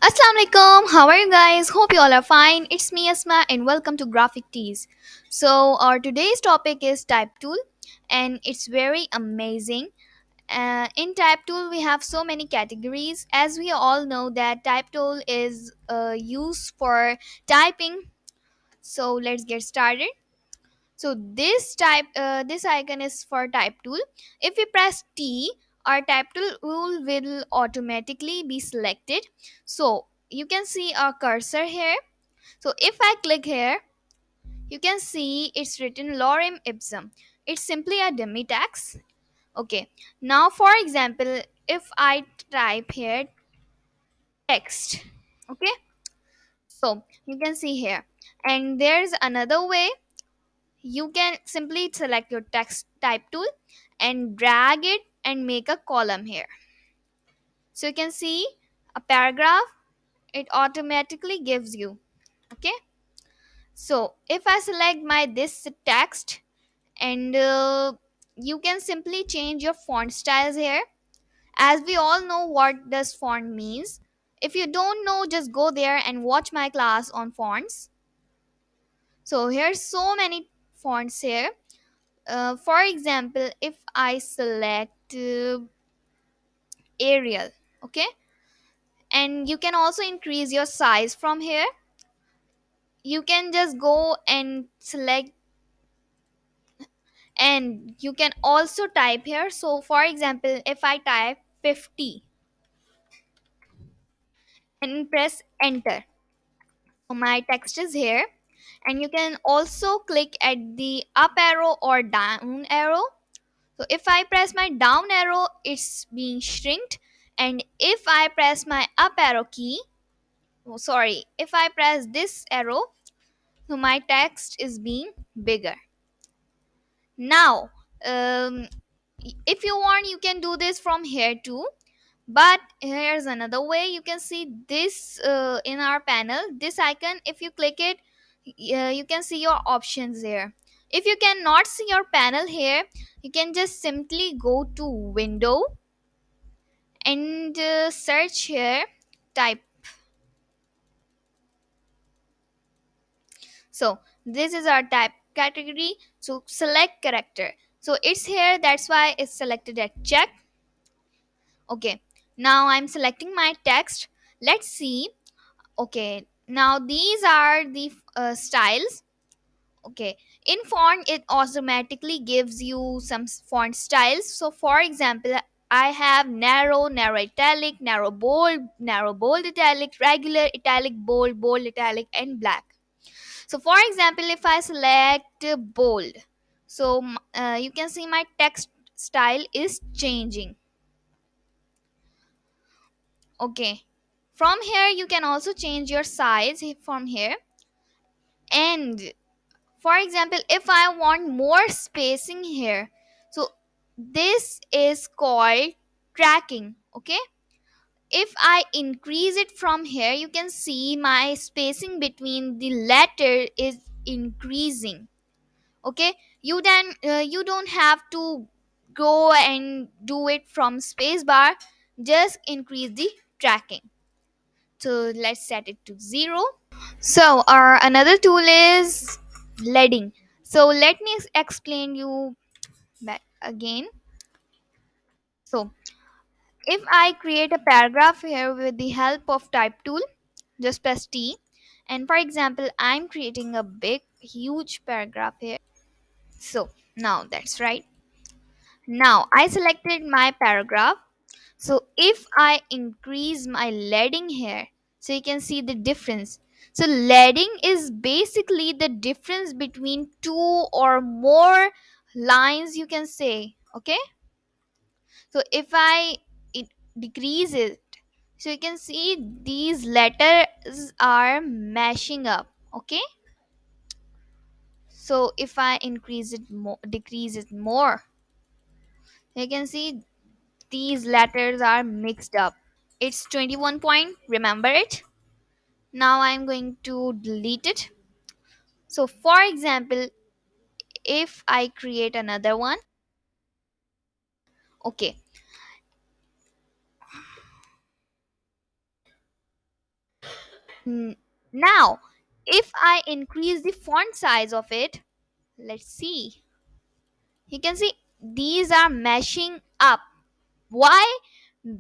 Assalamu alaikum. How are you guys? Hope you all are fine. It's me Asma and welcome to Graphic Tees. So our today's topic is type tool and it's very amazing. In type tool we have so many categories. As we all know that type tool is used for typing. So let's get started. So this icon is for type tool. If we press T, our type tool will automatically be selected. So you can see our cursor here. So if I click here, you can see it's written lorem ipsum. It's simply a dummy text. Okay. Now for example, if I type here text, okay, so you can see here, and there's another way. You can simply select your text type tool and drag it and make a column here. So you can see a paragraph, it automatically gives you. Okay. So if I select my this text and you can simply change your font styles here. As we all know what does font means. If you don't know, just go there and watch my class on fonts. So here's so many fonts here. For example, if I select Arial, okay, and you can also increase your size from here. You can just go and select, and you can also type here. So for example, if I type 50 and press enter, so my text is here. And you can also click at the up arrow or down arrow. So if I press my down arrow, it's being shrinked. And if I press my up arrow key, oh, sorry, if I press this arrow, so my text is being bigger. Now, um, if you want, you can do this from here too. But here's another way. You can see this in our panel. This icon, if you click it, you can see your options here. If you cannot see your panel here, you can just simply go to window and search here type. So this is our type category. So select character. So it's here, that's why it's selected at check. Okay, now I'm selecting my text. Let's see. Okay, now these are the styles. Okay, in font it automatically gives you some font styles. So for example, I have narrow, narrow italic, narrow bold italic, regular italic, bold, bold italic, and black. So for example, if I select bold, so you can see my text style is changing. Okay, from here you can also change your size from here. And for example, if I want more spacing here, so this is called tracking. Okay, if I increase it from here, you can see my spacing between the letter is increasing. Okay, you don't have to go and do it from spacebar. Just increase the tracking. So let's set it to 0. So our another tool is leading. So let me explain you back again. So if I create a paragraph here with the help of type tool, just press T. And for example, I'm creating a big huge paragraph here. So now that's right. Now I selected my paragraph. So if I increase my leading here, so you can see the difference. So leading is basically the difference between two or more lines, you can say. Okay. So if I decrease it, so you can see these letters are mashing up. Okay. So if I increase it more, decrease it more, you can see these letters are mixed up. It's 21 point, remember it. Now I'm going to delete it. So for example, if I create another one, okay, N- Now, if I increase the font size of it, let's see. You can see these are mashing up. Why?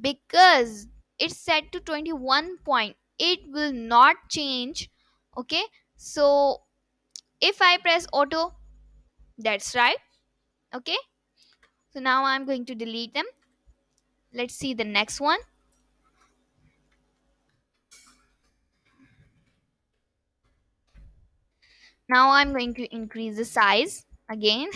Because it's set to 21 point. It will not change. Okay. So if I press auto, that's right. Okay. So now I'm going to delete them. Let's see the next one. Now I'm going to increase the size again.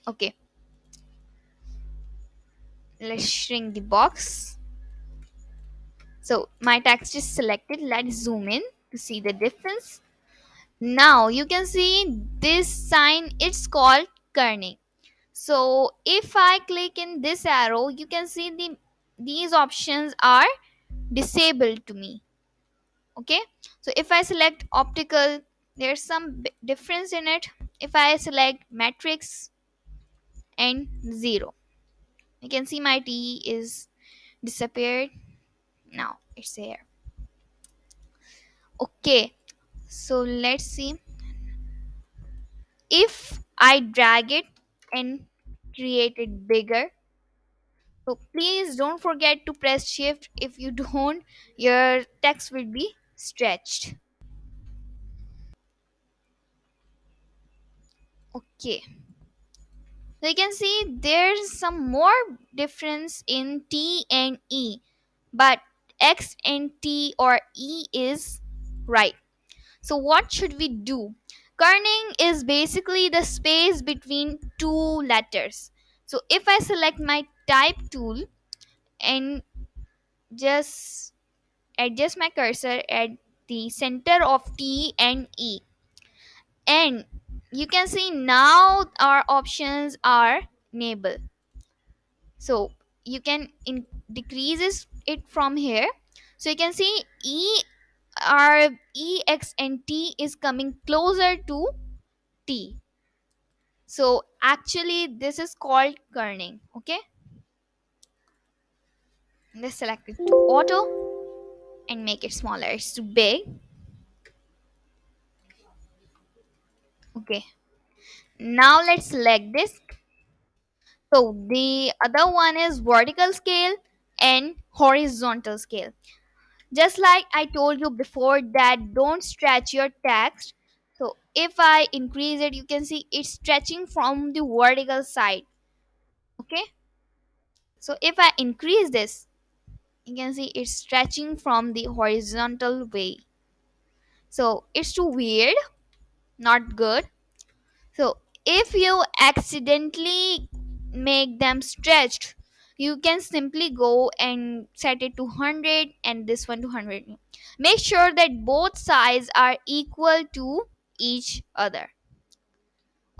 Okay. Let's shrink the box. So my text is selected. Let's zoom in to see the difference. Now you can see this sign, it's called kerning. So if I click in this arrow, you can see these options are disabled to me. Okay. So if I select optical, there's some difference in it. If I select matrix and 0, you can see my T is disappeared. Now it's here. Okay. So let's see. If I drag it and create it bigger, so please don't forget to press shift. If you don't, your text will be stretched. Okay. So you can see there's some more difference in T and E, but X and T or E is right. So what should we do? Kerning is basically the space between two letters. So if I select my type tool and just adjust my cursor at the center of T and E, and you can see now our options are enable. So you can decreases it from here. So you can see E, X and T is coming closer to T. So actually this is called kerning. Okay. Let's select it to auto and make it smaller. It's too big. Okay. Now let's select this. So the other one is vertical scale and horizontal scale. Just like I told you before that don't stretch your text. So if I increase it, you can see it's stretching from the vertical side. Okay. So if I increase this, you can see it's stretching from the horizontal way. So it's too weird, not good. So if you accidentally make them stretched, you can simply go and set it to 100 and this one to 100. Make sure that both sides are equal to each other.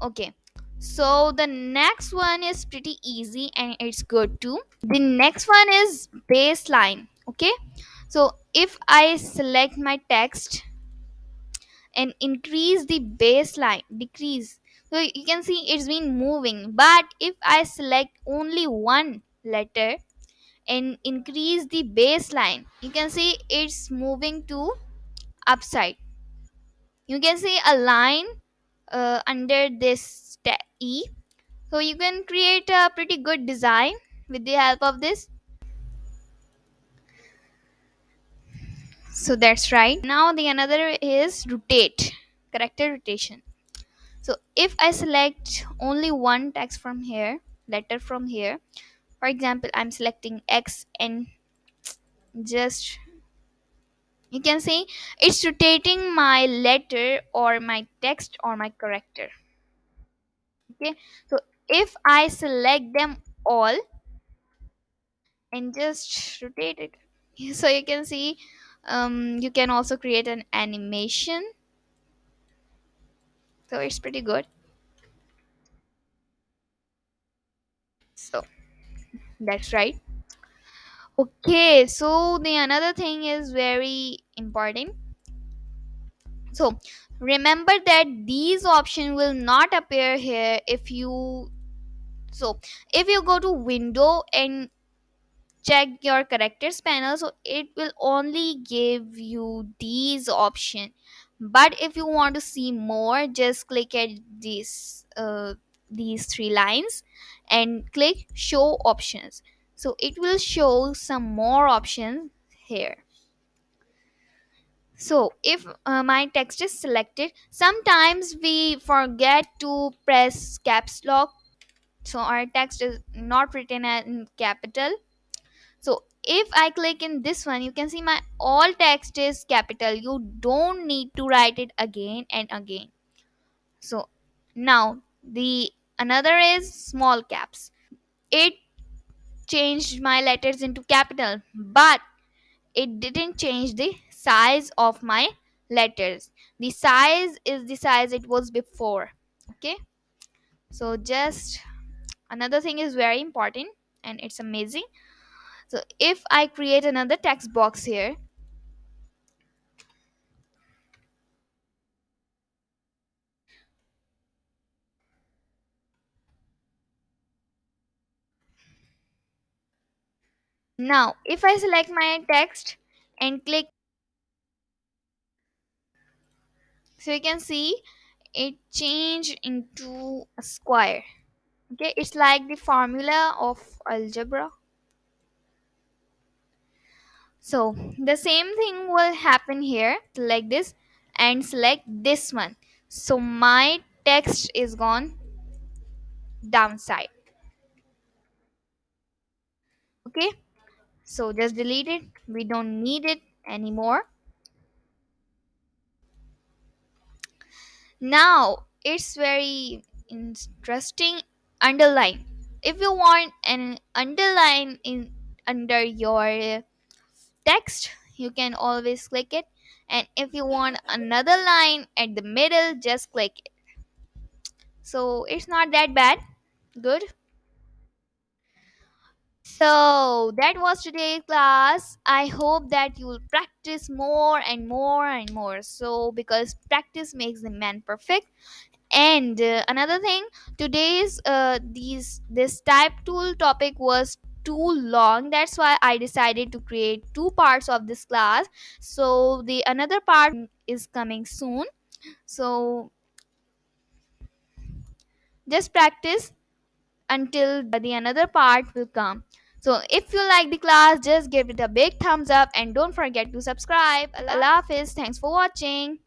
Okay. So the next one is pretty easy and it's good too. The next one is baseline. Okay. So if I select my text and increase the baseline, decrease, so you can see it's been moving. But if I select only one letter and increase the baseline, you can see it's moving to upside. You can see a line under this E. So you can create a pretty good design with the help of this. So that's right. Now the another is rotate, character rotation. So if I select only one text from here, letter from here, for example, I'm selecting X and just, you can see it's rotating my letter or my text or my character. Okay. So if I select them all and just rotate it, so you can see you can also create an animation. So it's pretty good. So that's right. Okay, so the another thing is very important. So remember that these options will not appear here if you So if you go to window and check your characters panel, so it will only give you these option. But if you want to see more, just click at these three lines and click show options. So it will show some more options here. So if my text is selected, sometimes we forget to press caps lock, so our text is not written in capital. So if I click in this one, you can see my all text is capital. You don't need to write it again and again. So now the another is small caps. It changed my letters into capital, but it didn't change the size of my letters. The size is the size it was before. Okay. So just another thing is very important and it's amazing. So if I create another text box here, now if I select my text and click, so you can see it changed into a square. Okay, it's like the formula of algebra. So the same thing will happen here. Select this and select this one. So my text is gone downside. Okay, so just delete it. We don't need it anymore. Now it's very interesting. Underline. If you want an underline in under your text, you can always click it. And if you want another line at the middle, just click it. So it's not that bad. Good. So that was today's class. I hope that you will practice more and more and more. So because practice makes the man perfect. And another thing, today's these this type tool topic was too long. That's why I decided to create two parts of this class. So the another part is coming soon. So just practice until the another part will come. So if you like the class, just give it a big thumbs up and don't forget to subscribe. Allah Hafiz. Thanks for watching.